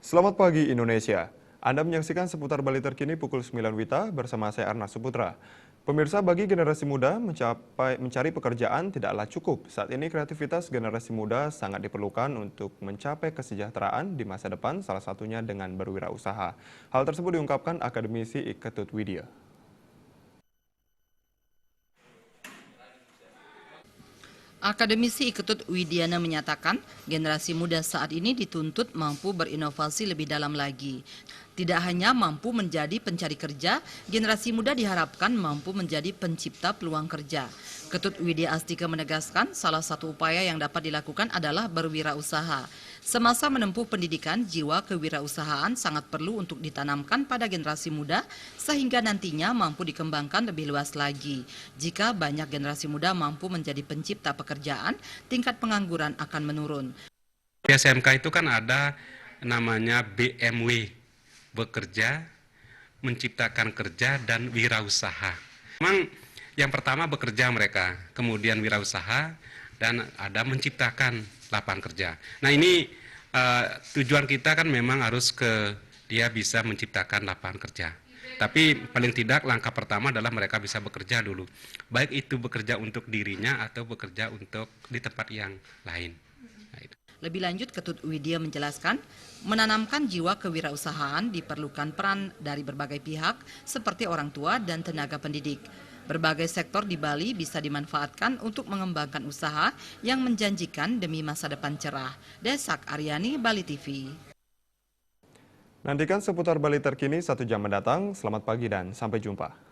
Selamat pagi Indonesia. Anda menyaksikan seputar Bali terkini pukul 9 WITA bersama saya Arna Suputra. Pemirsa, bagi generasi muda mencari pekerjaan tidaklah cukup. Saat ini kreativitas generasi muda sangat diperlukan untuk mencapai kesejahteraan di masa depan, salah satunya dengan berwirausaha. Hal tersebut diungkapkan akademisi Iketut Widya. Akademisi Iketut Widiana menyatakan, generasi muda saat ini dituntut mampu berinovasi lebih dalam lagi. Tidak hanya mampu menjadi pencari kerja, generasi muda diharapkan mampu menjadi pencipta peluang kerja. Ketut Widya Astika menegaskan, salah satu upaya yang dapat dilakukan adalah berwirausaha. Semasa menempuh pendidikan, jiwa kewirausahaan sangat perlu untuk ditanamkan pada generasi muda, sehingga nantinya mampu dikembangkan lebih luas lagi. Jika banyak generasi muda mampu menjadi pencipta pekerjaan, tingkat pengangguran akan menurun. Di SMK itu kan ada namanya BMW, bekerja, menciptakan kerja, dan wirausaha. Memang yang pertama bekerja mereka, kemudian wirausaha, dan ada menciptakan lapangan kerja. Nah ini tujuan kita kan memang harus dia bisa menciptakan lapangan kerja. Tapi paling tidak langkah pertama adalah mereka bisa bekerja dulu. Baik itu bekerja untuk dirinya atau bekerja untuk di tempat yang lain. Nah, itu. Lebih lanjut, Ketut Widya menjelaskan, menanamkan jiwa kewirausahaan diperlukan peran dari berbagai pihak seperti orang tua dan tenaga pendidik. Berbagai sektor di Bali bisa dimanfaatkan untuk mengembangkan usaha yang menjanjikan demi masa depan cerah. Desak Aryani, Bali TV. Nantikan seputar Bali terkini 1 jam mendatang. Selamat pagi dan sampai jumpa.